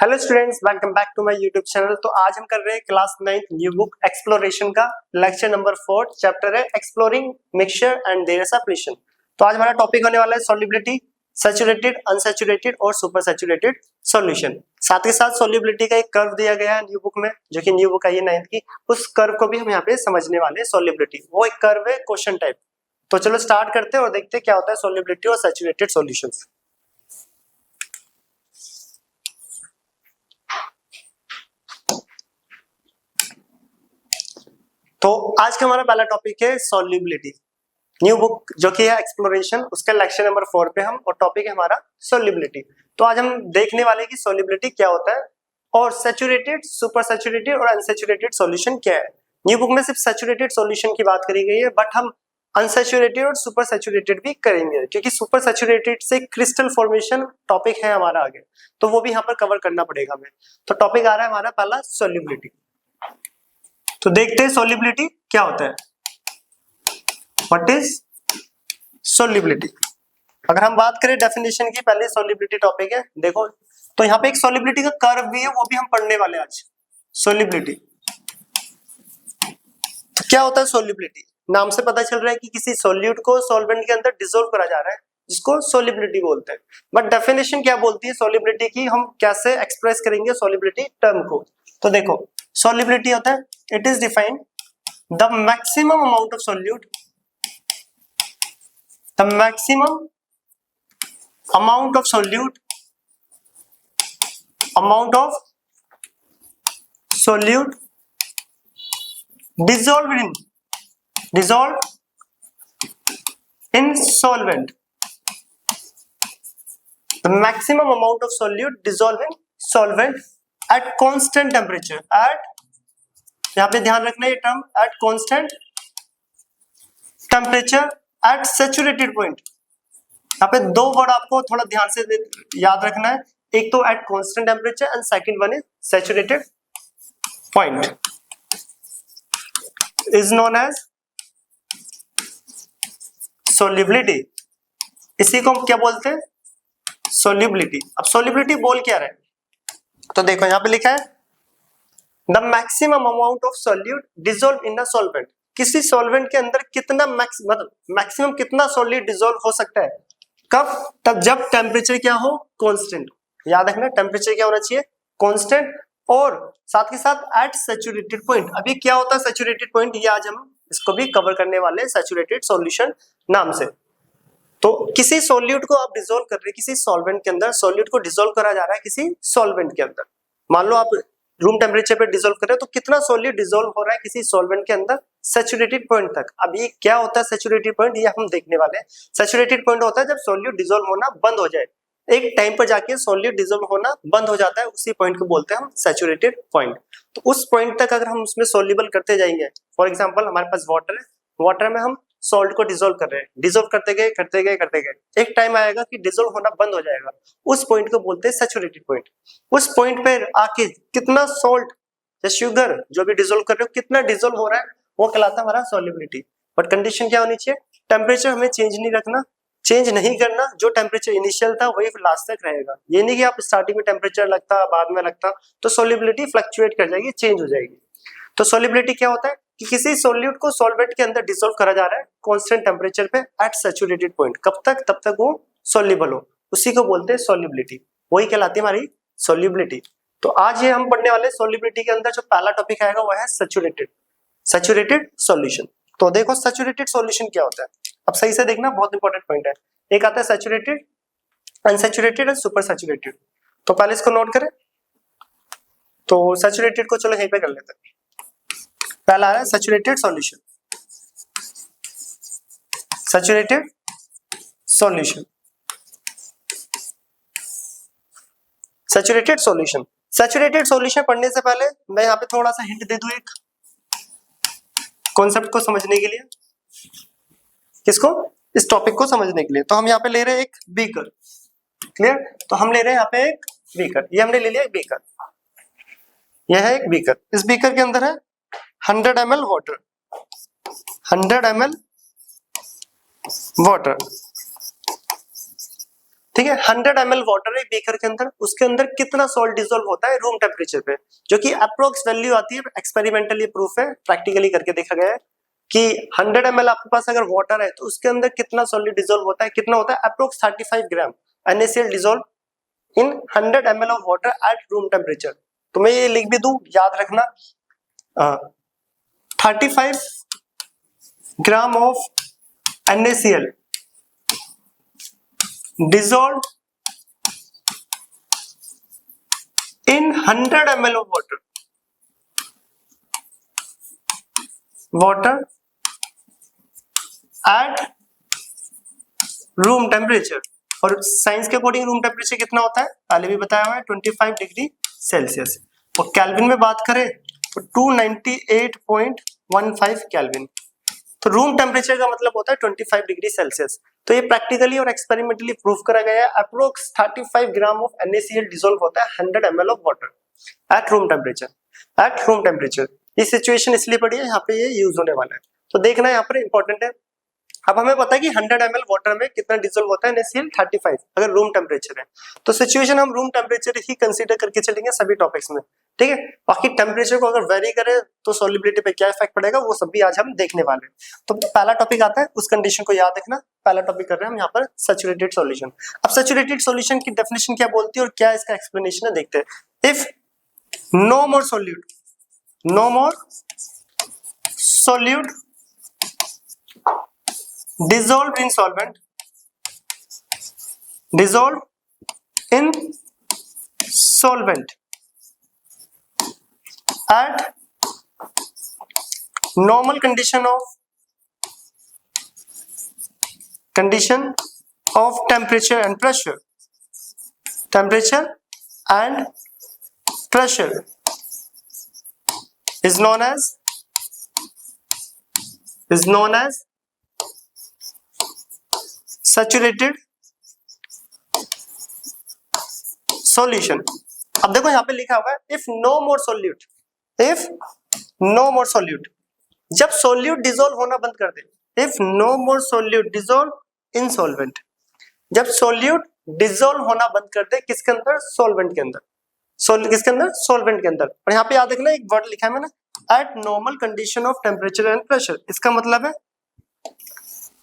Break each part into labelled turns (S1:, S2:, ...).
S1: Hello students, welcome back to my YouTube channel. तो आज हम कर रहे हैं class 9th new book exploration का लेक्चर नंबर 4। चैप्टर है exploring mixture and their separation. तो आज हमारा टॉपिक होने वाला है सॉल्युबिलिटी, सैचुरेटेड, अनसैचुरेटेड और सुपर सैचुरेटेड सॉल्यूशन। साथ ही साथ सॉल्युबिलिटी का एक कर्व दिया गया है न्यू बुक में, जो कि न्यू बुक है ये 9th की। उस कर्व को भी हम यहाँ पे समझने वाले हैं। सॉल्युबिलिटी वो एक कर्व है क्वेश्चन टाइप। तो चलो स्टार्ट करते हैं और देखते हैं क्या होता है सॉल्युबिलिटी और सैचुरेटेड सॉल्यूशंस। तो आज का हमारा पहला टॉपिक है सॉल्युबिलिटी। न्यू बुक जो कि है एक्सप्लोरेशन, उसका लेक्चर नंबर 4 पे हम, और टॉपिक है हमारा सॉल्युबिलिटी। तो आज हम देखने वाले हैं कि सॉल्युबिलिटी क्या होता है और सैचुरेटेड, सुपर सैचुरेटेड और अनसैचुरेटेड सॉल्यूशन क्या है। न्यू बुक में सिर्फ सैचुरेटेड सॉल्यूशन की बात करी गई है, बट हम अनसैचुरेटेड और सुपर सैचुरेटेड भी करेंगे, क्योंकि सुपर सैचुरेटेड से क्रिस्टल फॉर्मेशन टॉपिक है हमारा आगे, तो वो भी यहाँ पर कवर करना पड़ेगा हमें। तो टॉपिक आ रहा है हमारा पहला सॉल्युबिलिटी। तो देखते हैं सॉल्युबिलिटी क्या होता है। What is solubility? अगर हम बात करें डेफिनेशन की, पहले सॉल्युबिलिटी टॉपिक है। देखो तो यहाँ पे एक सॉल्युबिलिटी का कर्व भी है, वो भी हम पढ़ने वाले हैं आज। सॉल्युबिलिटी तो क्या होता है सॉल्युबिलिटी? नाम से पता चल रहा है कि किसी सॉल्यूट को सॉल्वेंट के अंदर डिसॉल्व करा जा रहा है, जिसको सॉल्युबिलिटी बोलते हैं। बट डेफिनेशन क्या बोलती है सॉल्युबिलिटी की, हम कैसे एक्सप्रेस करेंगे सॉल्युबिलिटी टर्म को? तो देखो सॉल्युबिलिटी होता है, it is defined the maximum amount of solute, the maximum amount of solute, amount of solute dissolved in solvent, the maximum amount of solute dissolved in solvent at constant temperature, at, यहाँ पे ध्यान रखना है ये term, at constant temperature at saturated point। यहाँ पे दो word आपको थोड़ा ध्यान से याद रखना है, एक तो at constant temperature and second one is saturated point is known as solubility। इसी को हम क्या बोलते हैं? solubility। अब solubility बोल क्या रहा है? तो देखो यहाँ पे लिखा है the maximum amount of solute dissolved in a solvent। किसी सॉल्वेंट के अंदर कितना मैक्सिमम कितना सॉल्यूट डिसॉल्व हो सकता है, कब? तब जब टेम्परेचर क्या हो? कांस्टेंट। याद रखना टेम्परेचर क्या होना चाहिए? कांस्टेंट। और साथ ही साथ एट सैचुरेटेड पॉइंट। अभी क्या होता है सैचुरेटेड पॉइंट, ये आज हम इसको भी कवर करने वाले हैं सैचुरेटेड सॉल्यूशन नाम से। तो किसी सॉल्यूट को आप डिसॉल्व कर रहे हैं किसी सॉल्वेंट के अंदर, सॉल्यूट को डिसॉल्व करा जा रहा है किसी सॉल्वेंट के अंदर। मान लो आप रूम टेम्परेचर पे डिसॉल्व कर रहे हो, तो कितना सॉल्यूट डिसॉल्व हो रहा है किसी सॉल्वेंट के अंदर? सैचुरेटेड पॉइंट तक। अब ये क्या होता है सैचुरेटेड पॉइंट, ये हम देखने वाले हैं। सैचुरेटेड पॉइंट होता है जब सॉल्यूट डिसॉल्व होना बंद हो जाए, एक टाइम पर जाके सॉल्यूट डिसॉल्व होना बंद हो जाता है, उसी पॉइंट को बोलते हैं हम सैचुरेटेड पॉइंट। तो उस पॉइंट तक अगर हम उसमें सॉल्युबल करते जाएंगे, फॉर एग्जांपल हमारे पास वाटर है, वाटर में हम सॉल्ट को डिसॉल्व कर रहे हैं, डिसॉल्व करते गए करते गए करते गए, एक टाइम आएगा कि डिसॉल्व होना बंद हो जाएगा, उस पॉइंट को बोलते हैं सैचुरेटेड पॉइंट। उस पॉइंट पे आके कितना सॉल्ट या शुगर जो भी डिसॉल्व कर रहे हो कितना डिसॉल्व हो रहा है, वो कहलाता है हमारा सॉल्युबिलिटी। बट कंडीशन क्या होनी चाहिए? टेम्परेचर हमें चेंज नहीं रखना, चेंज नहीं करना। जो टेम्परेचर इनिशियल था वही लास्ट तक रहेगा। ये नहीं कि आप स्टार्टिंग में टेम्परेचर लगता बाद में लगता, तो सॉल्युबिलिटी फ्लक्चुएट कर जाएगी, चेंज हो जाएगी। तो सॉल्युबिलिटी क्या होता है कि किसी सॉल्यूट को सॉल्वेंट के अंदर डिसॉल्व करा जा रहा है कांस्टेंट टेम्परेचर पे एट सैचुरेटेड पॉइंट। कब तक? तब तक वो सॉल्युबल हो, उसी को बोलते हैं सॉल्युबिलिटी, वही कहलाती है हमारी सॉल्युबिलिटी। तो आज ये हम पढ़ने वाले सॉल्युबिलिटी के अंदर जो पहला टॉपिक आएगा वो है सैचुरेटेड सॉल्यूशन। तो देखो सैचुरेटेड सॉल्यूशन क्या होता है, अब सही से देखना, बहुत इंपॉर्टेंट पॉइंट है। एक आता है सैचुरेटेड, अनसैचुरेटेड और सुपर सैचुरेटेड। तो पहले इसको नोट करें। तो सैचुरेटेड को चलो यहीं पे कर लेते हैं। पहला आ रहा है saturated solution, saturated solution, saturated solution. Saturated solution पढ़ने से पहले मैं यहाँ पे थोड़ा सा हिंट दे दूं एक कॉन्सेप्ट को समझने के लिए। किसको? इस टॉपिक को समझने के लिए। तो हम यहाँ पे ले रहे हैं एक बीकर, क्लियर? तो हम ले रहे हैं यहाँ पे एक बीकर, ये हमने ले लिया एक बीकर, यह है एक बीकर। इस बीकर के अंदर है 100 ml वाटर, 100 ml वाटर, ठीक है, 100 ml वाटर है बेकर के अंदर, उसके अंदर कितना सॉल्ट डिसॉल्व होता है रूम टेम्परेचर पे, जो कि अप्रोक्स वैल्यू आती है, एक्सपेरिमेंटली प्रूफ है, प्रैक्टिकली करके देखा गया है कि 100 ml आपके पास अगर वाटर है तो उसके अंदर कितना सॉल्यूट डिसॉल्व होता है, कितना होता है approx 35 gram NaCl dissolve in 100 ml of water at room temperature. तो मैं ये लिख भी दूं, याद रखना 35 gram of NaCl dissolved in 100 ml of water at room temperature. और साइंस के अकॉर्डिंग रूम टेम्परेचर कितना होता है, पहले भी बताया हुआ है 25 डिग्री सेल्सियस। और केल्विन में बात करें तो 298.15 केल्विन। तो रूम टेम्परेचर का मतलब होता है 25 डिग्री सेल्सियस। तो ये प्रैक्टिकली और एक्सपेरिमेंटली प्रूफ करा गया है, approx 35 gram of NaCl dissolve होता है 100 ml of water at room temperature. At room temperature ये सिचुएशन इसलिए पड़ी है, यहाँ पे ये यूज होने वाला है, तो देखना यहाँ पर इंपॉर्टेंट है। अब हमें पता है कि 100 ml वाटर में कितना डिसॉल्व होता है NaCl 35 अगर रूम टेम्परेचर है, तो सिचुएशन हम रूम टेम्परेचर ही कंसीडर करके चलेंगे सभी टॉपिक्स में, ठीक है। बाकी टेम्परेचर को अगर वेरी करे तो सॉल्युबिलिटी पे क्या इफेक्ट पड़ेगा वो सब भी आज हम देखने वाले हैं। तो पहला टॉपिक आता है, उस कंडीशन को याद रखना। पहला टॉपिक कर रहे हैं हम यहाँ पर सैचुरेटेड सॉल्यूशन। अब सैचुरेटेड सॉल्यूशन की डेफिनेशन क्या बोलती है और क्या इसका एक्सप्लेनेशन है देखते हैं। If no more solute dissolved in solvent at normal condition of temperature and pressure is known as saturated solution. अब देखो यहाँ पे लिखा हुआ है इफ नो मोर सोल्यूट, जब सोल्यूट डिसॉल्व होना बंद कर दे, if no more solute dissolve in solvent, जब सोल्यूट डिसॉल्व होना बंद कर दे किसके अंदर, सॉल्वेंट के अंदर, किसके अंदर, सॉल्वेंट के अंदर। और यहाँ पे याद रखना एक वर्ड लिखा है मैंने, eight normal condition of temperature and pressure. इसका मतलब है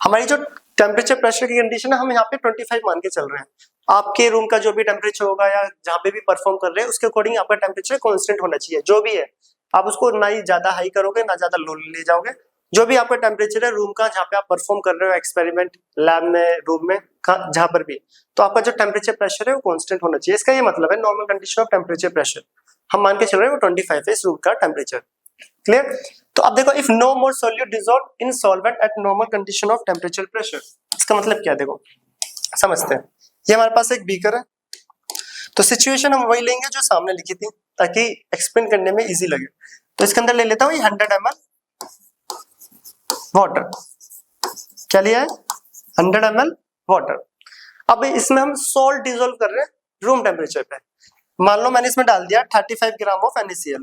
S1: हमारी जो टेम्परेचर प्रेशर की कंडीशन है हम यहाँ पे 25 मान के चल रहे हैं। आपके रूम का जो भी टेम्परेचर होगा या जहाँ पे भी परफॉर्म कर रहे हैं उसके अकॉर्डिंग आपका टेम्परेचर कांस्टेंट होना चाहिए, जो भी है। आप उसको ना ही ज्यादा हाई करोगे ना ज्यादा लो ले जाओगे, जो भी आपका टेम्परेचर है रूम का जहाँ पे आप परफॉर्म कर रहे हो, एक्सपेरिमेंट लैब में, रूम में, जहाँ पर भी, तो आपका जो टेम्परेचर प्रेशर है वो कांस्टेंट होना चाहिए। इसका ये मतलब है normal condition of temperature pressure हम मान के चल रहे हैं वो 25 है इस रूम का टेम्परेचर। क्लियर। तो अब देखो if no more solute dissolve in solvent at normal condition of temperature pressure, इसका मतलब क्या, देखो समझते हैं। ये हमारे पास एक बीकर है, तो सिचुएशन हम वही लेंगे जो सामने लिखी थी ताकि एक्सप्लेन करने में इजी लगे। तो इसके अंदर ले लेता हूँ 100 ml वाटर, क्या लिया है 100 ml वाटर। अब इसमें हम सॉल्ट डिसॉल्व कर रहे हैं रूम टेम्परेचर पे। मान लो मैंने इसमें डाल दिया 35 ग्राम ऑफ NaCl,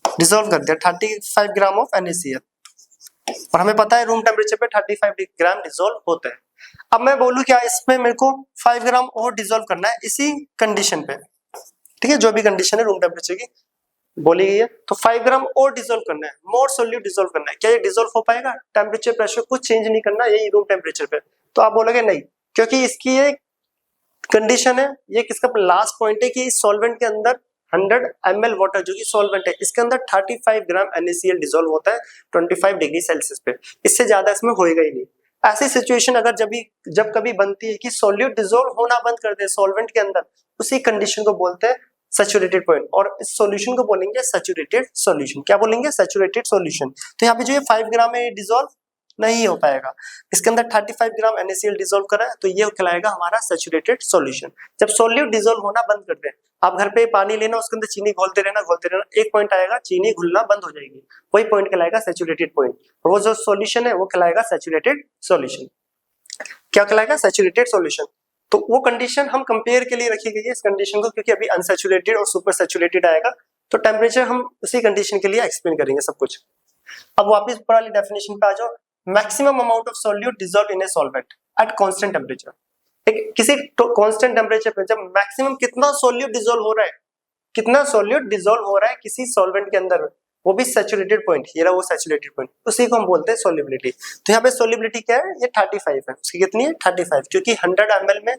S1: डिसॉल्व कर दिया 35 ग्राम ऑफ NaCl, और हमें पता है रूम टेम्परेचर पे 35 ग्राम डिसॉल्व होता है। अब मैं बोलूं क्या, इसमें मेरे को 5 ग्राम और डिसॉल्व करना है इसी कंडीशन पे, ठीक है, जो भी कंडीशन है रूम टेम्परेचर की बोली गई है, तो 5 ग्राम और डिसॉल्व करना है, मोर सोल्यूट डिसॉल्व करना है। क्या ये डिसॉल्व हो पाएगा? टेम्परेचर प्रेशर कुछ चेंज नहीं करना, यही रूम टेम्परेचर पे। तो आप बोलोगे नहीं, क्योंकि इसकी ये कंडीशन है, ये किसका लास्ट पॉइंट है कि सॉल्वेंट के अंदर 100 ml वाटर जो कि सॉल्वेंट है, इसके अंदर 35 ग्राम NaCl डिसॉल्व होता है 25 डिग्री सेल्सियस पे, इससे ज्यादा इसमें होएगा ही नहीं। ऐसी सिचुएशन अगर जब कभी बनती है कि सॉल्यूट डिसॉल्व होना बंद कर दे सॉल्वेंट के अंदर, उसी कंडीशन को बोलते हैं सैचुरेटेड पॉइंट, और इस सॉल्यूशन को बोलेंगे सैचुरेटेड सॉल्यूशन। क्या बोलेंगे? Saturated solution. तो यहाँ पे जो ये 5 ग्राम है डिसॉल्व नहीं हो पाएगा, इसके अंदर 35 ग्राम NaCl डिसॉल्व करा है, तो ये कहलाएगा हमारा सैचुरेटेड सॉल्यूशन। जब सॉल्यूट डिसॉल्व होना बंद कर दे, आप घर पे पानी लेना, उसके अंदर चीनी घोलते रहना, एक पॉइंट आएगा चीनी घुलना बंद हो जाएगी, वही पॉइंट कहलाएगा सैचुरेटेड पॉइंट। वो जो सॉल्यूशन है वो कहलाएगा सैचुरेटेड सॉल्यूशन। क्या कहलाएगा? Saturated solution. तो वो कंडीशन हम कंपेयर के लिए रखी गई है इस कंडीशन को, क्योंकि अभी अनसैचुरेटेड और सुपर सैचुरेटेड आएगा, तो टेम्परेचर हम उसी कंडीशन के लिए एक्सप्लेन करेंगे सब कुछ। अब वापस ऊपर वाली डेफिनेशन पे आ जाओ। Maximum amount of solute dissolve in a solvent at constant temperature. एक किसी कांस्टेंट टेम्परेचर पे जब मैक्सिमम कितना सोल्यूट डिसॉल्व हो रहा है, कितना सोल्यूट डिसॉल्व हो रहा है किसी सॉल्वेंट के अंदर, वो भी सैचुरेटेड पॉइंट, ये रहा वो सैचुरेटेड पॉइंट, उसी को हम बोलते हैं सोल्युबिलिटी। तो यहाँ पे सोल्युबिलिटी क्या है, ये 35 है, उसकी कितनी है 35, क्योंकि 100 ml में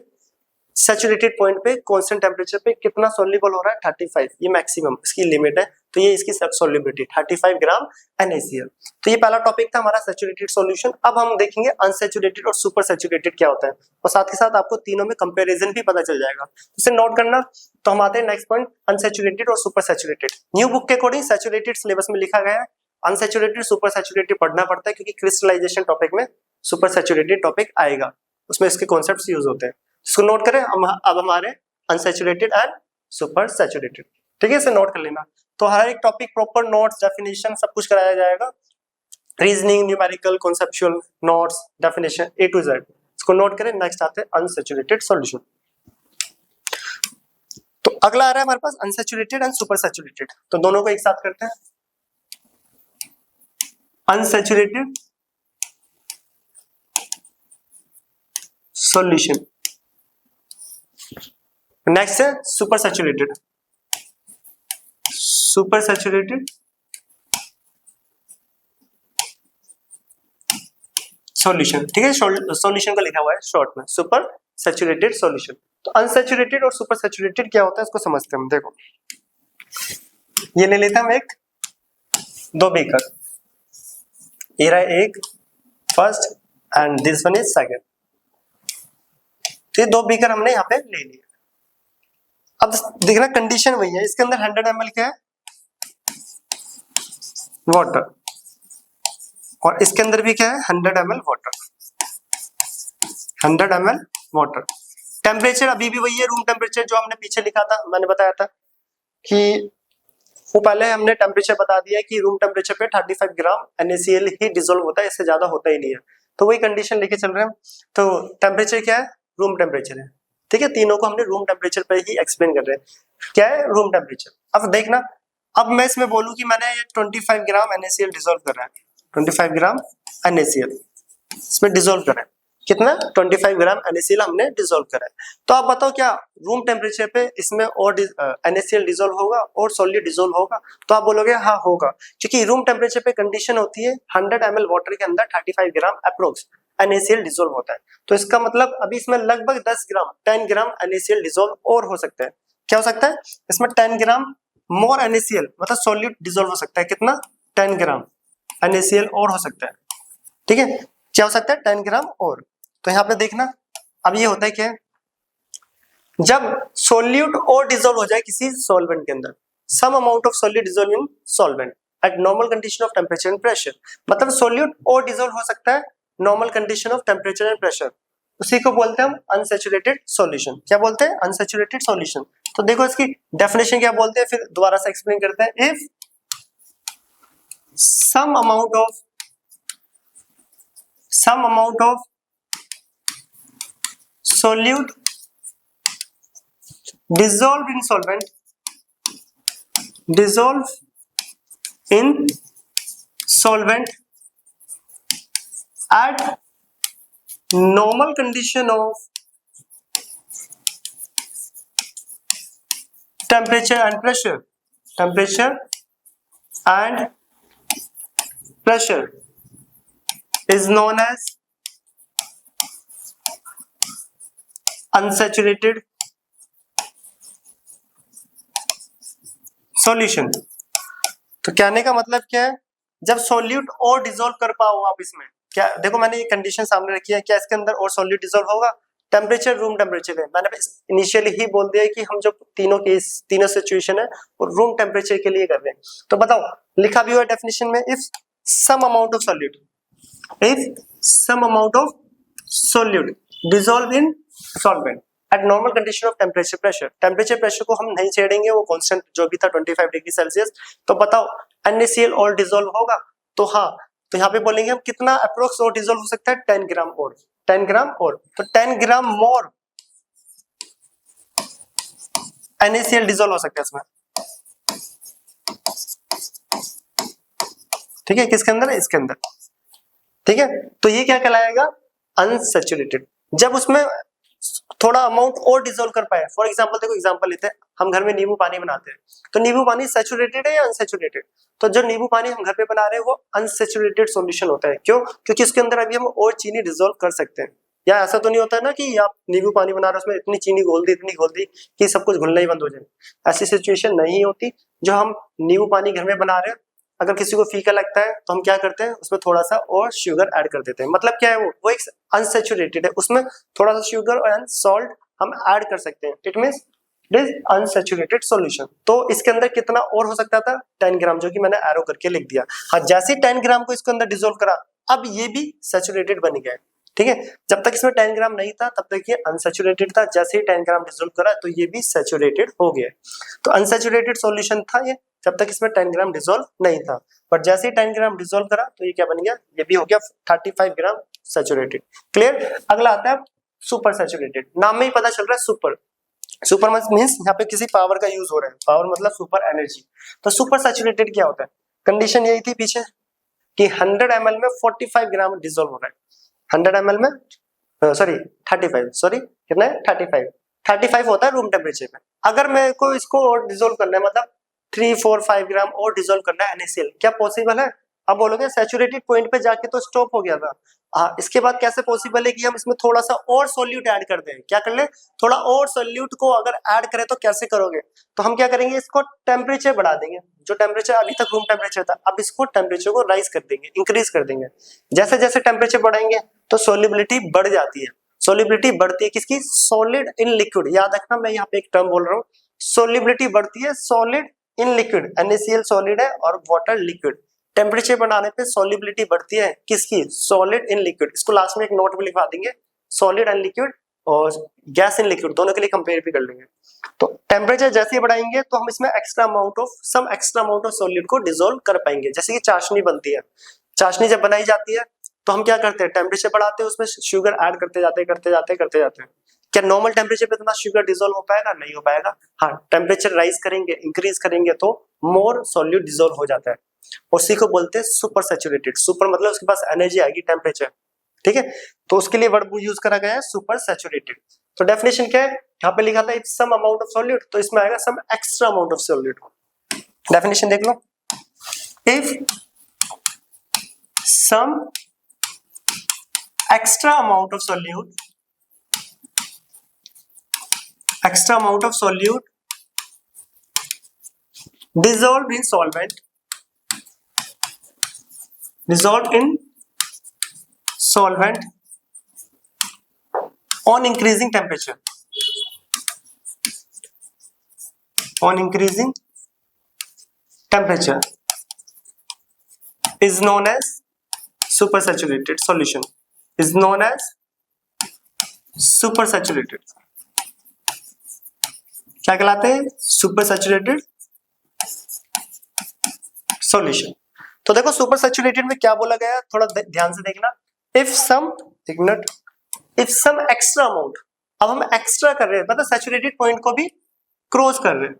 S1: सैचुरेटेड पॉइंट पे कांस्टेंट टेम्परेचर पे कितना सोल्यूबल हो रहा है 35, ये मैक्सिमम इसकी लिमिट है, तो ये इसकी सब सोल्युबिलिटी 35 ग्राम NaCl। तो ये पहला टॉपिक था हमारा सैचुरेटेड सॉल्यूशन। अब हम देखेंगे अनसैचुरेटेड और सुपर सैचुरेटेड क्या होता है, और साथ के साथ आपको तीनों में कंपैरिजन भी पता चल जाएगा, इसे नोट करना। तो हम आते हैं नेक्स्ट पॉइंट, अनसैचुरेटेड और सुपर सैचुरेटेड। न्यू बुक के अकॉर्डिंग सैचुरेटेड सिलेबस में लिखा गया है, अनसैचुरेटेड सुपर सैचुरेटेड पढ़ना पड़ता है क्योंकि क्रिस्टलाइजेशन टॉपिक में सुपर सैचुरेटेड टॉपिक आएगा, उसमें इसके कॉन्सेप्ट्स यूज होते हैं। इसको नोट करें। अब हमारे अनसैचुरेटेड एंड सुपर सैचुरेटेड, ठीक है, इसे नोट कर लेना। तो हर एक टॉपिक प्रॉपर नोट्स, डेफिनेशन सब कुछ कराया जाएगा, reasoning, numerical, conceptual, notes, definition A to Z, इसको नोट करें। नेक्स्ट आते हैं अनसैचुरेटेड सॉल्यूशन। तो अगला आ रहा है हमारे पास अनसैचुरेटेड एंड सुपर सैचुरेटेड, तो दोनों को एक साथ करते हैं। अनसैचुरेटेड सॉल्यूशन, नेक्स्ट है super saturated, super saturated solution, ठीक है, सॉल्यूशन को लिखा हुआ है शॉर्ट में सुपर सैचुरेटेड सॉल्यूशन। तो अनसैचुरेटेड और सुपर सैचुरेटेड क्या होता है इसको समझते हैं हम। देखो ये ले लेते हैं हम एक दो बीकर, ये रहा एक first and this one is second, तो ये दो बीकर हमने यहाँ पे ले लिया। अब देखना कंडीशन वही है, इसके अंदर 100 ml क्या है वाटर, और इसके अंदर भी क्या है 100 ml water, 100 ml water. Temperature अभी भी वही है, रूम टेम्परेचर जो हमने पीछे लिखा था, मैंने बताया था कि वो पहले हमने टेम्परेचर बता दिया कि रूम टेम्परेचर पे 35 ग्राम NaCl ही डिसॉल्व होता है, इससे ज्यादा होता ही नहीं है, तो वही कंडीशन लेके चल रहे हैं। तो टेम्परेचर क्या है, रूम टेम्परेचर है, ठीक है, तीनों को हमने रूम टेम्परेचर पे ही एक्सप्लेन कर रहे हैं, क्या है रूम टेम्परेचर। अब देखना, अब मैं इसमें बोलूं कि मैंने ये 25 ग्राम NaCl डिसॉल्व कर रहा है, 25 ग्राम NaCl इसमें डिसॉल्व कर रहा है, कितना 25 ग्राम NaCl हमने डिसॉल्व करा है। तो आप बताओ क्या रूम टेम्परेचर पे इसमें और NaCl डिसॉल्व होगा और सॉल्यूट डिसॉल्व होगा, तो आप बोलोगे हाँ होगा, क्योंकि रूम टेम्परेचर पे कंडीशन होती है 100 ml वाटर के अंदर 35 ग्राम अप्रोक्स NaCl डिसॉल्व होता है, तो इसका मतलब अभी इसमें लगभग 10 ग्राम NaCl डिसॉल्व और हो सकता है। क्या हो सकता है इसमें 10 ग्राम मोर NaCl मतलब सॉल्यूट डिसॉल्व हो सकता है, कितना 10 ग्राम NaCl और हो सकता है, ठीक है, क्या हो सकता है 10 ग्राम और। तो यहाँ पे देखना, अब ये होता है क्या, जब सॉल्यूट और डिसॉल्व हो जाए किसी सॉल्वेंट के अंदर, some amount of solute dissolve in solvent at normal condition of temperature and pressure, मतलब सॉल्यूट और डिसॉल्व हो सकता है normal condition of temperature and pressure, उसी को बोलते हैं हम अनसैचुरेटेड सॉल्यूशन। क्या बोलते हैं अनसैचुरेटेड सॉल्यूशन। तो देखो इसकी डेफिनेशन क्या बोलते हैं, फिर दोबारा से एक्सप्लेन करते हैं। If some amount of solute dissolved in solvent at normal condition of temperature and pressure is known as unsaturated solution. तो कहने का मतलब क्या है, जब सॉल्यूट और डिसॉल्व कर पाओ आप इसमें, क्या देखो मैंने ये कंडीशन सामने रखी है, क्या इसके अंदर और सॉल्यूट डिसॉल्व होगा, टेम्परेचर रूम टेम्परेचर है, मैंने इनिशियली ही बोल दिया कि हम जो तीनों सिचुएशन है वो रूम टेम्परेचर के लिए कर रहे हैं। तो बताओ लिखा भी हुआ डेफिनेशन में, if some amount of solute dissolve in solvent at normal condition of temperature pressure को हम नहीं छेड़ेंगे, वो कांस्टेंट जो भी था 25 डिग्री सेल्सियस। तो बताओ NaCl और डिसॉल्व होगा, तो हाँ, तो यहाँ पे बोलेंगे हम कितना अप्रोक्स और डिसॉल्व हो सकता है 10 ग्राम और, 10 ग्राम और, तो 10 ग्राम मोर NaCl डिसॉल्व हो सकता है इसमें, ठीक है, किसके अंदर, इसके अंदर, ठीक है। तो ये क्या कहलाएगा अनसैचुरेटेड। जब उसमें थोड़ा अमाउंट और डिसॉल्व कर पाए। फॉर एग्जांपल देखो, एग्जांपल लेते हैं, हम घर में नींबू पानी बनाते हैं, तो नींबू पानी सैचुरेटेड है या अनसैचुरेटेड? तो जो नींबू पानी हम घर पे बना रहे हैं वो अनसैचुरेटेड सॉल्यूशन होता है। क्यों? क्योंकि उसके अंदर अभी हम और चीनी डिसॉल्व कर सकते हैं। या ऐसा तो नहीं होता है ना कि आप नींबू पानी बना रहे हो, उसमें इतनी चीनी घोल दी, इतनी घोल दी कि सब कुछ घुलना ही बंद हो जाए। ऐसी सिचुएशन नहीं होती। जो हम नींबू पानी घर में बना रहे हैं, अगर किसी को फीका लगता है तो हम क्या करते हैं, उसमें थोड़ा सा और शुगर ऐड कर देते हैं। मतलब क्या है, वो एक अनसैचुरेटेड है, उसमें थोड़ा सा शुगर और सॉल्ट हम ऐड कर सकते हैं। It means it is unsaturated solution. तो इसके अंदर कितना और हो सकता था, 10 ग्राम, जो कि मैंने एरो करके लिख दिया। हाँ, जैसे 10 ग्राम को इसके अंदर डिसॉल्व करा, अब ये भी सैचुरेटेड बन गया है। ठीक है, जब तक इसमें 10 ग्राम नहीं था तब तक ये अनसैचुरेटेड था। जैसे ही 10 ग्राम डिसॉल्व करा तो ये भी सैचुरेटेड हो गया। तो अनसैचुरेटेड सॉल्यूशन था ये, जब तक इसमें 10 ग्राम डिसॉल्व नहीं था। पर जैसे ही 10 ग्राम डिसॉल्व करा तो ये क्या बन गया, ये भी हो गया 35 ग्राम सैचुरेटेड। क्लियर? अगला आता है सुपर सैचुरेटेड। नाम में ही पता चल रहा है सुपर। सुपर मींस यहाँ पे किसी पावर का यूज हो रहा है। पावर मतलब सुपर एनर्जी। तो सुपर सैचुरेटेड क्या होता है? कंडीशन यही थी पीछे कि 100 ml में 45 ग्राम डिसॉल्व हो रहा है। 100 ml में सॉरी 35, सॉरी कितना है, 35 होता है रूम टेम्परेचर पे। अगर मेरे को इसको और डिसॉल्व करना है, मतलब 3, 4, 5 ग्राम और डिसॉल्व करना है NaCl, क्या पॉसिबल है? अब बोलोगे सैचुरेटेड पॉइंट पे जाके तो स्टॉप हो गया था। हाँ, इसके बाद कैसे पॉसिबल है कि हम इसमें थोड़ा सा और सोल्यूट ऐड कर दें? क्या कर ले, थोड़ा और सोल्यूट को अगर ऐड करें तो कैसे करोगे? तो हम क्या करेंगे, इसको टेम्परेचर बढ़ा देंगे। जो टेम्परेचर अभी तक रूम टेम्परेचर था, अब इसको टेम्परेचर को राइज कर देंगे, इंक्रीज कर देंगे। जैसे जैसे टेम्परेचर बढ़ाएंगे तो सोल्युबिलिटी बढ़ जाती है। सोल्युबिलिटी बढ़ती है किसकी? Solid in liquid. याद रखना, मैं यहाँ पे एक टर्म बोल रहा हूँ, सोल्युबिलिटी बढ़ती है solid in liquid. NaCl solid है और वाटर लिक्विड। टेम्परेचर बढ़ाने पे सॉल्युबिलिटी बढ़ती है किसकी? Solid in liquid. इसको लास्ट में एक नोट भी लिखवा देंगे, सॉलिड इन लिक्विड और गैस इन लिक्विड, दोनों के लिए कंपेयर भी कर लेंगे। तो टेम्परेचर जैसे ही बढ़ाएंगे तो हम इसमें एक्स्ट्रा अमाउंट ऑफ सॉल्यूट को डिसॉल्व कर पाएंगे। जैसे कि चाशनी बनती है, चाशनी जब बनाई जाती है तो हम क्या करते हैं, टेम्परेचर बढ़ाते हैं, उसमें शुगर ऐड करते जाते हैं। क्या नॉर्मल टेम्परेचर पे इतना शुगर डिसॉल्व हो पाएगा? नहीं हो पाएगा। हाँ, टेम्परेचर राइज करेंगे, इंक्रीज करेंगे तो मोर सॉल्यूट डिसॉल्व हो जाता है। उसी को बोलते हैं सुपर सैचुरेटेड। सुपर मतलब उसके पास एनर्जी आएगी टेम्परेचर। ठीक है, तो उसके लिए वर्ड यूज करा गया है सुपर सैचुरेटेड। तो डेफिनेशन क्या है, यहाँ पे लिखा था if some amount of solute, तो इसमें आएगा some extra amount of solute. Definition देख लो, if some extra amount of solute dissolved in solvent on increasing temperature is known as supersaturated solution, is known as supersaturated। क्या कहलाते हैं? Supersaturated solution. तो देखो सुपर सैचुरेटेड में क्या बोला गया है, थोड़ा ध्यान से देखना। इफ सम एक्स्ट्रा अमाउंट, अब हम एक्स्ट्रा कर रहे हैं, मतलब सैचुरेटेड पॉइंट को भी क्रॉस कर रहे हैं।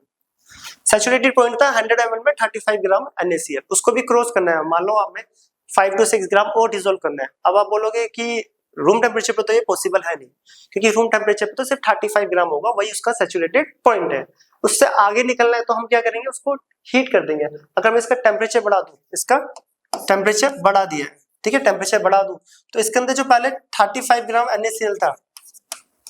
S1: सैचुरेटेड पॉइंट था 100 ml में 35 ग्राम NaCl, उसको भी क्रॉस करना है। मान लो हमें 5 to 6 ग्राम और डिसॉल्व करना है। अब आप बोलोगे कि रूम टेम्परेचर पे तो ये पॉसिबल है नहीं, क्योंकि रूम टेम्परेचर पे तो सिर्फ 35 ग्राम होगा, वही उसका सैचुरेटेड पॉइंट है। उससे आगे निकलना है तो हम क्या करेंगे, उसको हीट कर देंगे। अगर मैं इसका टेम्परेचर बढ़ा दूं, इसका टेम्परेचर बढ़ा दिया, ठीक है, टेम्परेचर बढ़ा दूं, तो इसके अंदर जो पहले 35 ग्राम NaCl था,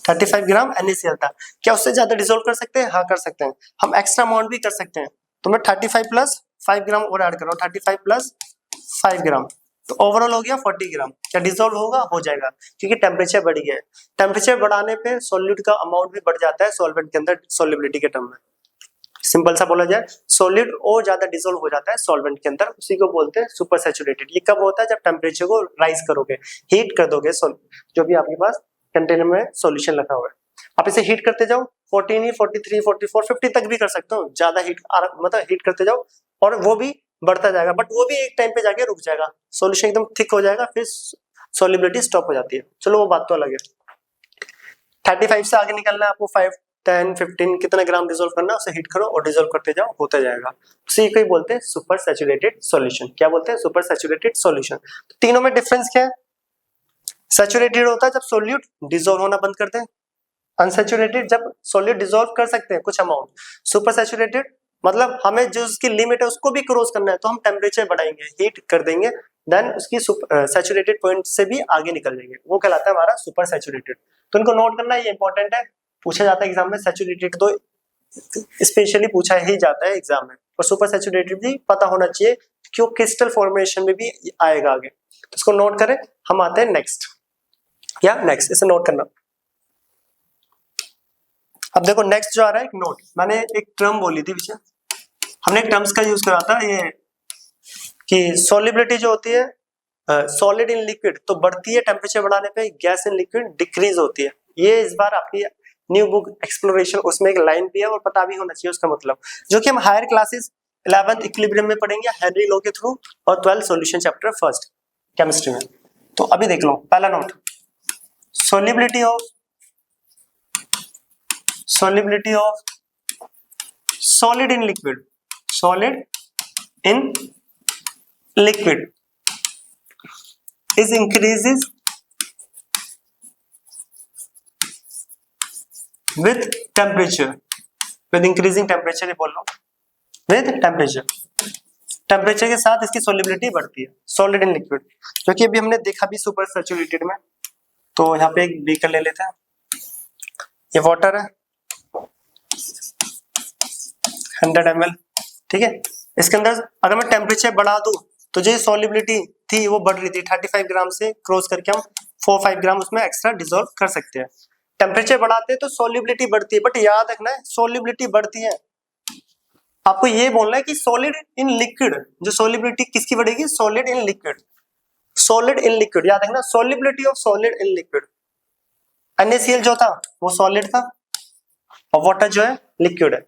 S1: 35 ग्राम NaCl था, क्या उससे ज्यादा डिसॉल्व कर सकते हैं? हाँ, कर सकते हैं। हम एक्स्ट्रा अमाउंट भी कर सकते हैं। तो मैं 35 प्लस 5 ग्राम और ऐड कर रहा हूँ, 35 प्लस 5 ग्राम, तो ओवरऑल हो गया 40 ग्राम। क्या डिसॉल्व होगा? हो जाएगा, क्योंकि टेम्परेचर बढ़ गया है। टेम्परेचर बढ़ाने पे सॉल्यूट का अमाउंट भी बढ़ जाता है सॉल्वेंट के अंदर, सॉल्युबिलिटी के टर्म में। सिंपल सा बोला जाए, सॉलिड और ज्यादा डिसॉल्व हो जाता है सॉल्वेंट के अंदर, उसी को बोलते हैं सुपर सैचुरेटेड। ये कब होता है? जब टेम्परेचर को राइज करोगे, हीट कर दोगे, जो भी आपके पास कंटेनर में सॉल्यूशन रखा हुआ है, आप इसे हीट करते जाओ, 14, 43, 44, 50 तक भी कर सकते हो। ज्यादा हीट मतलब हीट करते जाओ और वो भी बढ़ता जाएगा, बट वो भी एक टाइम पे जाके रुक जाएगा, सॉल्यूशन एकदम थिक हो जाएगा, फिर सॉल्युबिलिटी स्टॉप हो जाती है। चलो वो बात तो अलग है। 35 से आगे निकलना है आपको, 5, 10, 15 कितना ग्राम डिसॉल्व करना है, उसे हीट करो और डिसॉल्व करते जाओ, होता जाएगा। इसी को ही बोलते हैं सुपर सैचुरेटेड सॉल्यूशन। क्या बोलते हैं? Super saturated solution. तीनों में डिफरेंस क्या है? सैचुरेटेड होता है जब सॉल्यूट डिसॉल्व होना बंद कर दे, अनसैचुरेटेड जब सॉलिड डिसॉल्व कर सकते हैं कुछ अमाउंट, सुपर सैचुरेटेड मतलब हमें जो उसकी लिमिट है उसको भी क्रॉस करना है तो हम टेम्परेचर बढ़ाएंगे, हीट कर देंगे, देन उसकी सैचुरेटेड पॉइंट से भी आगे निकल जाएंगे, वो कहलाता है हमारा सुपर सैचुरेटेड। तो इनको नोट करना ये इंपॉर्टेंट है, पूछा जाता है एग्जाम में। सैचुरेटेड तो स्पेशली पूछा ही जाता है एग्जाम में, और सुपर सैचुरेटेड भी पता होना चाहिए क्यों क्रिस्टल फॉर्मेशन में भी आएगा आगे, तो इसको नोट करें। हम आते हैं नेक्स्ट, क्या नेक्स्ट, इसे नोट करना। अब देखो नेक्स्ट जो आ रहा है एक नोट, मैंने एक टर्म बोली थी पीछे, हमने एक टर्म्स का यूज करा था ये कि सॉलिबिलिटी जो होती है सॉलिड इन लिक्विड तो बढ़ती है टेम्परेचर बढ़ाने पे, गैस इन लिक्विड डिक्रीज होती है। ये इस बार आपकी न्यू बुक एक्सप्लोरेशन उसमें एक लाइन भी है और पता भी होना चाहिए उसका मतलब, जो कि हम हायर क्लासेस 11th इक्विलिब्रियम में पढ़ेंगे हेनरी लॉ के थ्रू, और 12th solution chapter first chemistry में। तो अभी देख लो पहला note, solubility of solid in liquid is increases with temperature, with increasing temperature, ये बोल रहा हूं, with टेम्परेचर के साथ इसकी सॉलिबिलिटी बढ़ती है, सॉलिड इन लिक्विड, क्योंकि अभी हमने देखा भी सुपर सैचुरेटेड में। तो यहाँ पे एक बीकर ले लेते हैं, ये वाटर है 100 ml, ठीक है। इसके अंदर अगर मैं टेम्परेचर बढ़ा दूं तो जो सॉलिबिलिटी थी वो बढ़ रही थी 35 ग्राम से क्रॉस करके हम 4-5 ग्राम उसमें एक्स्ट्रा डिसॉल्व कर सकते हैं। टेम्परेचर बढ़ाते हैं तो सॉलिबिलिटी बढ़ती है, बट याद रखना है सॉलिबिलिटी बढ़ती है, आपको ये बोलना है कि सॉलिड इन लिक्विड, जो सॉलिबिलिटी किसकी बढ़ेगी, solid in liquid, solid in liquid, याद रखना solubility of solid in liquid. NaCl जो था वो सॉलिड था और वाटर जो है लिक्विड है,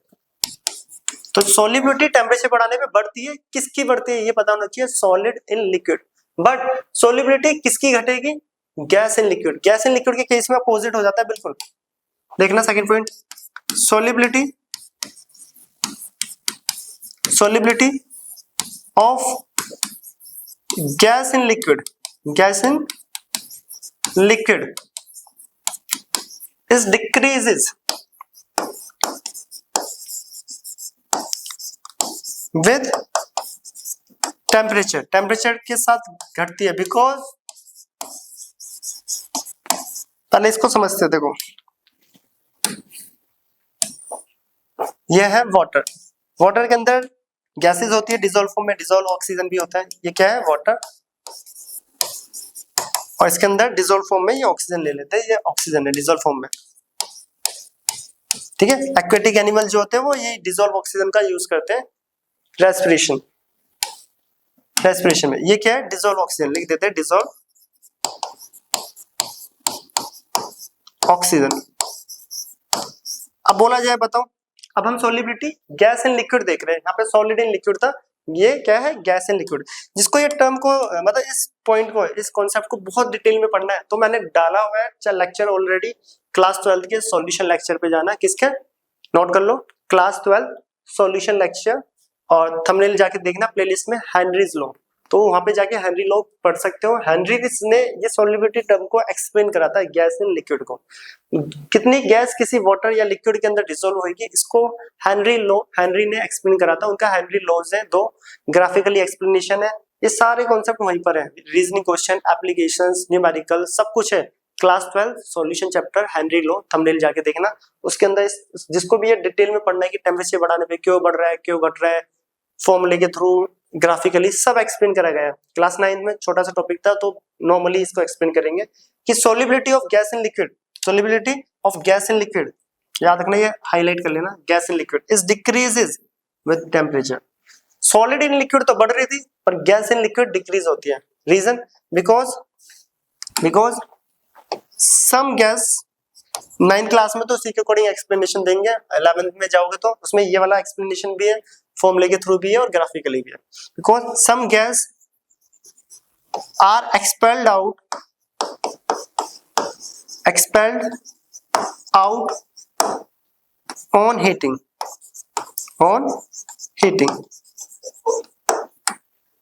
S1: तो सॉलिबिलिटी टेम्परेचर बढ़ाने पे बढ़ती है, किसकी बढ़ती है ये पता होना चाहिए, solid in liquid. But solubility किसकी घटेगी, gas in liquid. Gas in liquid के केस में अपोजिट हो जाता है बिल्कुल, देखना second point, solubility of gas in liquid is decreases with temperature, temperature के साथ घटती है, बिकॉज पहले इसको समझते हैं। देखो यह है वाटर, वाटर के अंदर गैसेस होती है डिसॉल्व फॉर्म में, डिसॉल्व ऑक्सीजन भी होता है, ये क्या है वाटर, और इसके अंदर डिसॉल्व फॉर्म में ये ऑक्सीजन ले लेते हैं, ये ऑक्सीजन है डिसॉल्व फॉर्म में, ठीक है। एक्वेटिक एनिमल जो होते हैं वो ये डिसॉल्व ऑक्सीजन का यूज करते हैं रेस्पिरेशन में। ये क्या है, डिसॉल्व ऑक्सीजन, लिख देते हैं डिसॉल्व ऑक्सीजन। अब बोला जाए बताओ, अब हम सॉलिबिलिटी गैस इन लिक्विड देख रहे हैं, यहाँ पे सॉलिड इन लिक्विड था, ये क्या है गैस इन लिक्विड। जिसको ये टर्म को मतलब इस पॉइंट को, इस कॉन्सेप्ट को बहुत डिटेल में पढ़ना है तो मैंने डाला हुआ है लेक्चर ऑलरेडी, क्लास 12 के सॉल्यूशन लेक्चर पे जाना, किसके, नोट कर लो, क्लास 12 सॉल्यूशन लेक्चर, और थंबनेल जाके देखना प्लेलिस्ट में हेनरीज लॉ, तो वहां पे जाके हेनरी लॉ पढ़ सकते हो। हेनरी ने ये सॉलिबिलिटी टर्म को एक्सप्लेन करा था, गैस इन लिक्विड को, कितनी गैस किसी वाटर या लिक्विड के अंदर डिसॉल्व होगी, इसको हेनरी ने एक्सप्लेन करा था। उनका हेनरी लॉज है, 2 ग्राफिकली एक्सप्लेनेशन है, ये सारे कॉन्सेप्ट वहीं पर है, रीजनिंग क्वेश्चन, एप्लीकेशंस, न्यूमेरिकल सब कुछ है। Class 12 solution chapter Henry law, thumbnail जाके देखना, उसके अंदर जिसको भी ये डिटेल में पढ़ना है कि टेम्परेचर बढ़ाने पे क्यों बढ़ रहा है, क्यों घट रहा है, फॉर्मूले के थ्रू ग्राफिकली सब एक्सप्लेन करा गया है। क्लास 9 में छोटा सा टॉपिक था तो नॉर्मली इसको एक्सप्लेन करेंगे कि solubility of gas in liquid, solubility of gas in liquid, याद रखना, ये हाईलाइट कर लेना, gas in liquid is decreases with temperature. Solid in liquid तो बढ़ रही थी पर गैस इन लिक्विड डिक्रीज होती है, reason because some gas, 9th class में तो उसी के अकॉर्डिंग एक्सप्लेनेशन देंगे, 11th में जाओगे तो उसमें ये वाला एक्सप्लेनेशन भी है, फॉर्मूले के थ्रू भी है और ग्राफिकली भी है। Because some gas are expelled out on heating,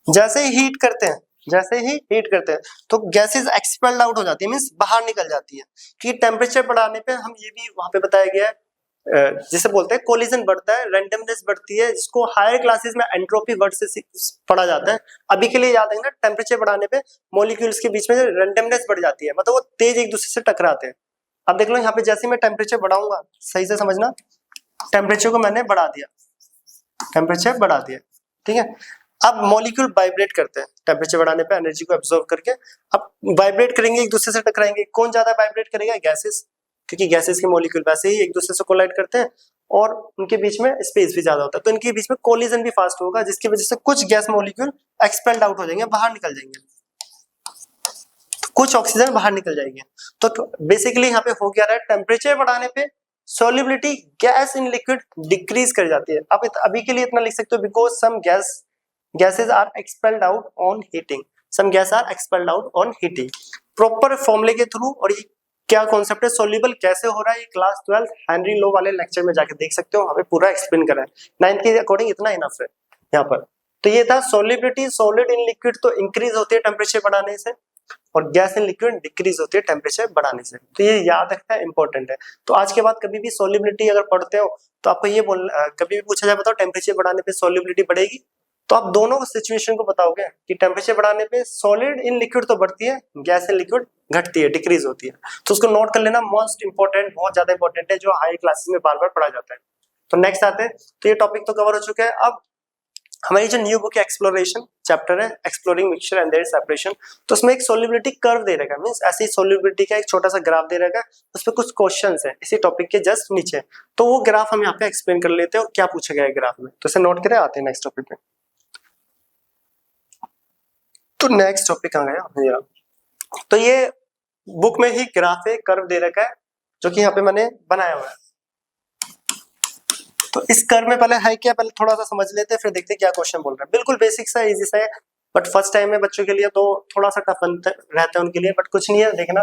S1: जैसे ही हीट करते हैं, जैसे ही हीट करते हैं तो गैसेस एक्सपेल्ड आउट हो जाती है, मींस बाहर निकल जाती है। कि टेम्परेचर बढ़ाने पे हम ये भी वहां पे बताया गया है, जिसे बोलते हैं कोलिजन बढ़ता है, रैंडमनेस बढ़ती है, जिसको हायर क्लासेस में एंट्रोपी वर्ड से पढ़ा जाता है। अभी के लिए याद है ना, टेम्परेचर बढ़ाने पे मॉलिक्यूल्स के बीच में रैंडमनेस बढ़ जाती है, मतलब वो तेज एक दूसरे से टकराते हैं। अब देख लो यहाँ पे जैसे मैं टेम्परेचर बढ़ाऊंगा, सही से समझना, टेम्परेचर को मैंने बढ़ा दिया, टेम्परेचर बढ़ा दिया, ठीक है। अब मॉलिक्यूल वाइब्रेट करते हैं टेम्परेचर बढ़ाने पे एनर्जी को एब्जॉर्ब करके। अब वाइब्रेट करेंगे, एक दूसरे से टकराएंगे, कौन ज्यादा वाइब्रेट करेगा? गैसेस, क्योंकि गैसेस के मॉलिक्यूल वैसे ही एक दूसरे से कोलाइड करते हैं और उनके बीच में स्पेस भी ज्यादा होता है, तो इनके बीच में कोलिजन भी फास्ट होगा, जिसकी वजह से कुछ गैस मॉलिक्यूल एक्सपेल्ड आउट हो जाएंगे, बाहर निकल जाएंगे, कुछ ऑक्सीजन बाहर निकल जाएगी। तो बेसिकली यहाँ पे हो क्या रहा है, टेम्परेचर बढ़ाने पे solubility gas in liquid decrease कर जाती है। आप अभी के लिए इतना लिख सकते हो, because some gases are expelled out on heating, some gas are expelled out on heating. Proper फॉर्मूले के थ्रू, और ये क्या कॉन्सेप्ट है, सॉल्युबल कैसे हो रहा है, ये क्लास 12 हेनरी लो वाले लेक्चर में जाके देख सकते हो, हमें पूरा एक्सप्लेन करा है। 9th के अकॉर्डिंग इतना इनफ है यहाँ पर। तो ये था सॉल्युबिलिटी सॉलिड इन लिक्विड तो इंक्रीज होती है टेम्परेचर बढ़ाने से, और गैस इन लिक्विड डिक्रीज होती है टेम्परेचर बढ़ाने से। तो ये याद रखना इंपॉर्टेंट है। तो आज के बाद कभी भी सॉल्युबिलिटी अगर पढ़ते हो तो आपको ये कभी भी पूछा जाए बताओ टेम्परेचर बढ़ाने पे सॉल्युबिलिटी बढ़ेगी, तो आप दोनों सिचुएशन को बताओगे कि टेम्परेचर बढ़ाने पे सॉलिड इन लिक्विड तो बढ़ती है, गैस इन लिक्विड घटती है, डिक्रीज होती है। तो उसको नोट कर लेना, मोस्ट इंपॉर्टेंट, बहुत ज्यादा इंपॉर्टेंट है, जो हाई क्लासेस में बार बार पढ़ा जाता है। तो नेक्स्ट आते हैं, तो ये टॉपिक तो कवर हो चुका है। अब हमारी जो न्यू बुक है एक्सप्लोरेशन चैप्टर है, exploring mixture and their separation, तो उसमें एक सॉल्युबिलिटी कर्व दे रखा है, मींस ऐसे ही सॉल्युबिलिटी का एक छोटा सा ग्राफ दे रखा है, उस पे कुछ क्वेश्चंस है इसी टॉपिक के जस्ट नीचे, तो वो ग्राफ हम यहाँ पे एक्सप्लेन कर लेते हैं और क्या पूछा गया है ग्राफ में, तो इसे नोट करें, आते हैं नेक्स्ट टॉपिक में। तो नेक्स्ट टॉपिक कहाँ गया, तो ये बुक में ही ग्राफ है, कर्व दे रखा है, जो कि यहाँ पे मैंने बनाया हुआ है। तो इस कर्व में पहले है क्या, पहले थोड़ा सा समझ लेते हैं, फिर देखते हैं क्या क्वेश्चन बोल रहा है। बिल्कुल बेसिक सा, इजी सा है, बट फर्स्ट टाइम है बच्चों के लिए तो थोड़ा सा टफ रहता है उनके लिए, बट कुछ नहीं है, देखना।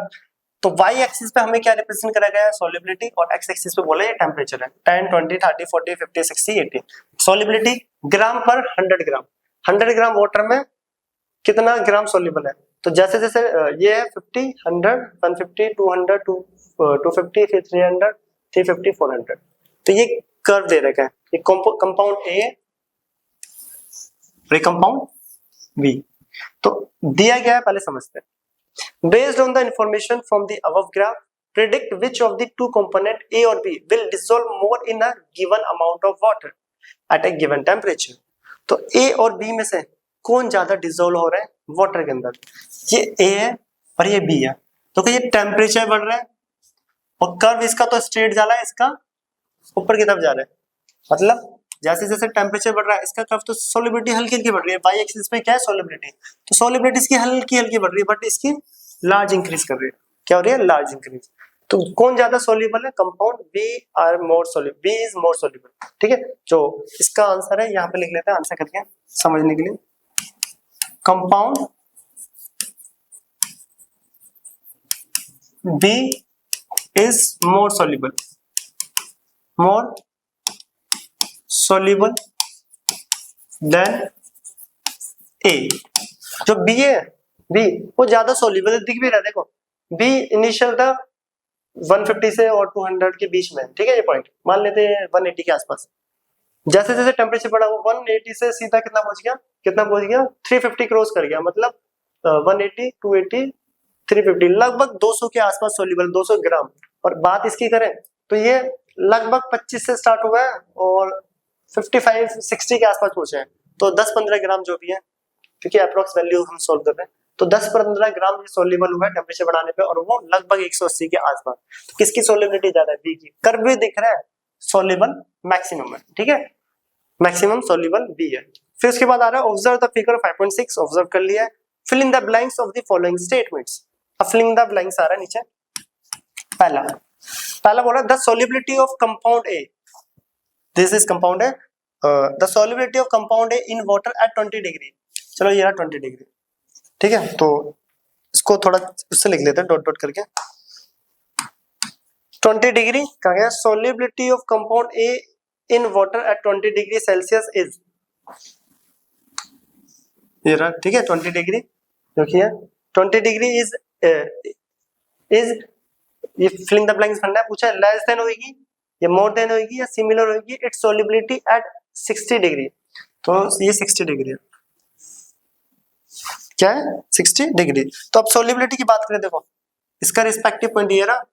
S1: तो वाई एक्सिस पे हमें क्या रिप्रेजेंट करा गया है, सॉल्युबिलिटी, और एक्स एक्सिस पे बोला है टेम्परेचर है, 10, 20, 30, 40, 50, 60, 80। सॉल्युबिलिटी ग्राम पर 100 ग्राम, 100 ग्राम वाटर में कितना ग्राम सॉल्युबल है। तो जैसे जैसे ये है 50, 100, 150, 200, 250, फिर 300, 350, 400। तो ये कर्व दे रखा है, ये कंपाउंड ए और कंपाउंड बी। तो दिया गया है, पहले समझते हैं। Based on the information from the above graph, predict which of the two component A or B will dissolve more in a given amount of water at a given temperature. तो A or B में से कौन ज्यादा dissolve हो रहा है water के अंदर, ये ए है और ये बी है। तो ये टेम्परेचर बढ़ रहा है और कर्व इसका तो स्ट्रेट जा रहा है, इसका ऊपर की तरफ जा रहा है, मतलब जैसे जैसे टेम्परेचर बढ़ रहा है इसका कर्व तो सॉल्युबिलिटी हल्की हल्की बढ़ रही है। वाई एक्सिस पे क्या है, सॉल्युबिलिटी, तो सॉल्युबिलिटी इसकी हल्की हल्की बढ़ रही है, बट इसकी लार्ज इंक्रीज कर रही है। क्या हो रही है, लार्ज इंक्रीज। तो कौन ज्यादा सॉल्युबल है, compound B are more soluble, B is more soluble, ठीक है। जो इसका आंसर है यहाँ पे लिख लेते हैं आंसर करके समझने के लिए, compound B is more soluble, more soluble than A। जो B है, B वो ज्यादा soluble है, दिख भी रहा है, देखो B इनिशियल था 150 से और 200 के बीच में, ठीक है। ये पॉइंट मान लेते हैं 180 के आसपास। जैसे जैसे टेम्परेचर बढ़ा वो 180 से सीधा कितना पहुंच गया, 350 क्रॉस कर गया, मतलब 180, 280, 350, लगभग 200 के आसपास सोल्यूबल, 200 ग्राम। और बात इसकी करें तो ये लगभग 25 से स्टार्ट हुआ है और 55, 60 के आसपास पहुंचे हैं। तो 10-15 ग्राम जो भी है, क्योंकि अप्रोक्स वैल्यू हम सोल्व कर रहे हैं, तो 10-15 ग्राम ये सोल्यूबल हुआ है टेम्परेचर बढ़ाने पे, और वो लगभग 180 के आसपास। तो किसकी सोल्युबिलिटी ज्यादा है, बी की। कर्व भी दिख रहा है, सोल्यूबल मैक्सिमम है, ठीक है, मैक्सिमम सोल्यूबल बी है। फिर उसके बाद आ रहा है ऑब्जर्व द फिगर 5.6, ऑब्जर्व कर लिया है। Fill in the blanks of the following statements. अब फिल इन द ब्लैंक्स आ रहा है नीचे। पहला बोल रहा है the solubility of compound A, this is compound है, the solubility of compound A in water at 20 degree. चलो ये रहा 20 डिग्री, ठीक है। तो इसको थोड़ा उससे लिख लेते हैं डॉट डॉट करके। 20 डिग्री कहा गया, solubility of compound A in water at 20 degree Celsius is, ये रहा, ठीक है, 20 डिग्री देखिए 20 डिग्री इज ये फिलिंग द ब्लैंक्स भरना है, पूछा है लेस देन होगी या मोर देन होगी या सिमिलर होगी इट्स सॉल्युबिलिटी एट 60 डिग्री। तो ये 60 डिग्री है, क्या है 60 डिग्री। तो अब सॉल्युबिलिटी की बात करें, देखो इसका रिस्पेक्टिव पॉइंट ये रहा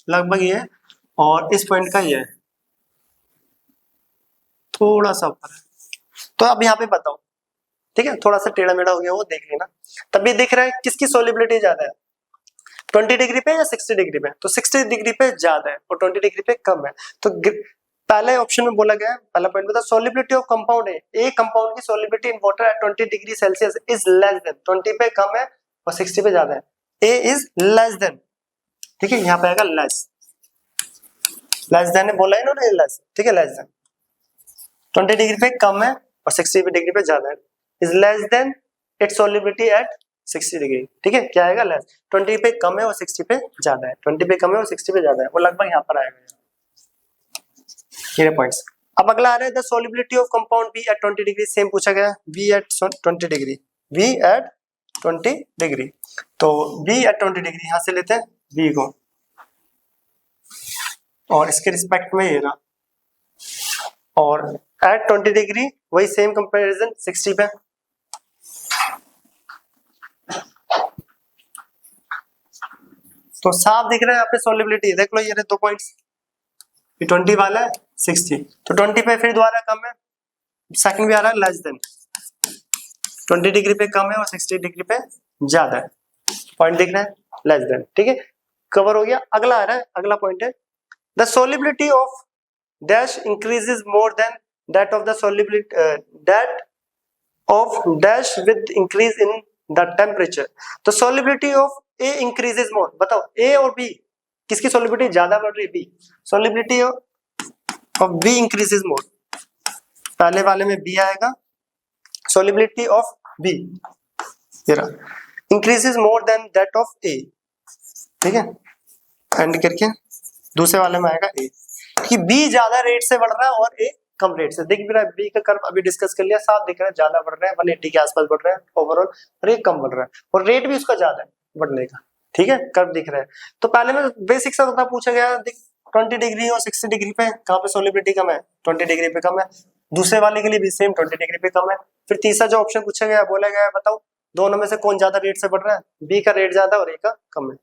S1: लगभग ये है और इस पॉइंट का ये है थोड़ा सा ऊपर है। तो अब यहाँ पे बताओ, ठीक है थोड़ा सा टेढ़ा मेढ़ा हो गया वो देख लेना। तब ये दिख रहा है किसकी सॉल्युबिलिटी ज्यादा है, 20 डिग्री पे या 60 डिग्री पे, तो 60 डिग्री पे ज्यादा है और 20 डिग्री पे कम है। तो पहले ऑप्शन में बोला गया है, पहला पॉइंट बता सॉल्युबिलिटी ऑफ कंपाउंड है, ए कंपाउंड की solubility in water at 20 degree Celsius is less then, 20 पे कम है और 60 पे ज्यादा है, ए इज लेस देन, ठीक है यहाँ पे आएगा लेस, लेस देन है बोला है इन्होंने लेस, ठीक है लेस देन 20 डिग्री पे कम है और 60 डिग्री पे ज्यादा है, is less than its solubility at 60 degree, ठीक है क्या आएगा लेस, 20 पे कम है और 60 पे ज्यादा है, 20 पे कम है और 60 पे ज्यादा है, वो लगभग यहाँ पर आएगा ये पॉइंट्स। अब अगला आ रहा है the solubility of compound B at 20 degree, same पूछा गया B at 20 degree, B at 20 degree, तो बी एट 20 डिग्री यहां से लेते हैं बी को और इसके रिस्पेक्ट में ये रहा और एट 20 डिग्री वही सेम कंपैरिजन 60 पे, तो साफ दिख रहा है यहाँ पे सॉल्युबिलिटी, देख लो ये रहे 2 पॉइंट्स, 20 वाला है 60, तो 20 पे फिर दोबारा कम है, सेकंड भी आ रहा है लेस देन, 20 डिग्री पे कम है और 60 डिग्री पे ज्यादा है, पॉइंट दिख रहा है लेस देन, ठीक है कवर हो गया। अगला आ रहा है, अगला पॉइंट है the solubility of dash increases more than that of the solubility that of dash with increase in the temperature, तो सॉल्युबिलिटी ऑफ ए इंक्रीजेस मोर, बताओ ए और बी किसकी सॉल्युबिलिटी ज्यादा बढ़ रही है, B, solubility of B increases more, पहले वाले में बी आएगा, solubility of B increases more than that of A, ठीक है एंड करके दूसरे वाले में आएगा ए, कि बी ज्यादा रेट से बढ़ रहा है और ए कम रेट से, दिख भी रहा है बी का कर्व अभी डिस्कस कर लिया, साफ दिख रहा है ज्यादा बढ़ रहा है 180 के आसपास बढ़ रहा है ओवरऑल और ये कम बढ़ रहा है और रेट भी उसका ज्यादा है बढ़ने का, ठीक है कर्व दिख रहा है। तो पहले में बेसिक सा पूछा गया 20 डिग्री और 60 डिग्री पे कहाँ पे सॉल्युबिलिटी कम है, 20 डिग्री पे कम है, दूसरे वाले के लिए भी सेम 20 डिग्री पे कम है, फिर तीसरा जो ऑप्शन पूछा गया बोला गया बताओ दोनों में से कौन ज्यादा रेट से बढ़ रहा है, बी का रेट ज्यादा और ए का कम है,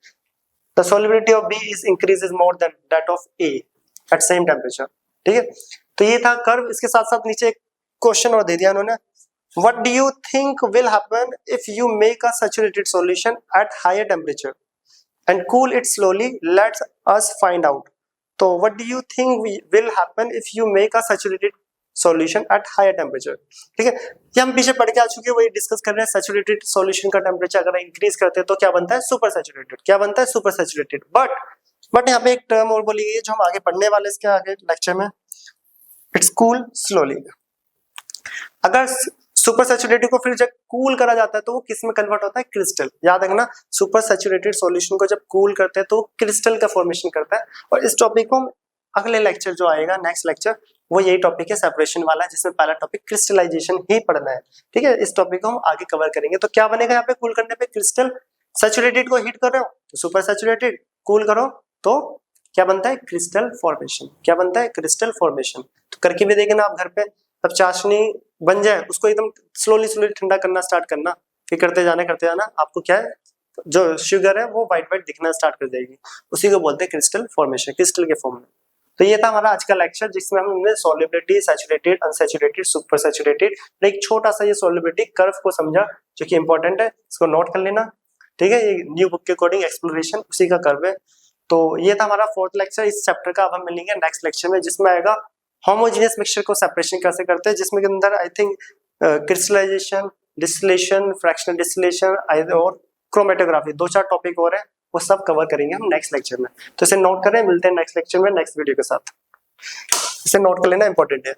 S1: the solubility of B is increases more than that of A at same temperature, ठीक है। तो ये था कर्व, इसके साथ साथ नीचे एक क्वेश्चन और दे दिया उन्होंने, what do you think will happen if you make a saturated solution at higher temperature and cool it slowly, let's us find out, तो what do you think will happen if you make a saturated solution at higher temperature, ठीक है ये हम पीछे पढ़ के आ चुके हैं, वही डिस्कस कर रहे हैं, सैचुरेटेड सॉल्यूशन का टेम्परेचर अगर इंक्रीज करते हैं तो क्या बनता है सुपर सैचुरेटेड, क्या बनता है सुपर सैचुरेटेड, बट यहाँ पे एक टर्म और बोली गई है जो हम आगे पढ़ने वाले इसके आगे लेक्चर में, इट्स कूल स्लोली। अगर सुपर सैचुरेटेड को फिर जब कूल करा जाता है तो वो किस में कन्वर्ट होता है, क्रिस्टल, याद रखना सुपर सैचुरेटेड सॉल्यूशन को जब कूल करते हैं तो क्रिस्टल का फॉर्मेशन करता है, और इस टॉपिक को हम अगले लेक्चर जो आएगा नेक्स्ट लेक्चर वो यही टॉपिक है सेपरेशन वाला, जिसमें पहला टॉपिक क्रिस्टलाइजेशन ही पढ़ना है, ठीक है इस टॉपिक को हम आगे कवर करेंगे। तो क्या बनेगा यहाँ पे कूल करने पे, क्रिस्टल, सैचुरेटेड को हीट कर रहे हो तो सुपर सैचुरेटेड, कूल करो तो क्या बनता है क्रिस्टल फॉर्मेशन, क्या बनता है क्रिस्टल फॉर्मेशन। तो करके भी देखें ना आप घर पे, तब चाशनी बन जाए उसको एकदम स्लोली स्लोली ठंडा करना स्टार्ट करना, फिर करते जाना आपको क्या है जो शुगर है वो व्हाइट व्हाइट दिखना स्टार्ट कर देगी, उसी को बोलते हैं क्रिस्टल फॉर्मेशन, क्रिस्टल के फॉर्म में। तो ये था हमारा आज का लेक्चर जिसमें हमने solubility, saturated, unsaturated, super saturated, एक छोटा सा ये सॉल्युबिलिटी कर्व को समझा जो कि इंपॉर्टेंट है, इसको नोट कर लेना, ठीक है ये न्यू बुक के अकॉर्डिंग एक्सप्लोरेशन उसी का कर्व है। तो ये था हमारा 4th लेक्चर इस चैप्टर का। अब हम मिलेंगे नेक्स्ट लेक्चर में जिसमें आएगा होमोजेनियस मिक्सचर को सेपरेशन कैसे करते हैं, जिसमें के अंदर I think crystallization, distillation, fractional distillation और क्रोमेटोग्राफी 2-4 टॉपिक और है, वो सब कवर करेंगे हम नेक्स्ट लेक्चर में। तो इसे नोट करें, मिलते हैं नेक्स्ट लेक्चर में नेक्स्ट वीडियो के साथ, इसे नोट कर लेना इंपॉर्टेंट है।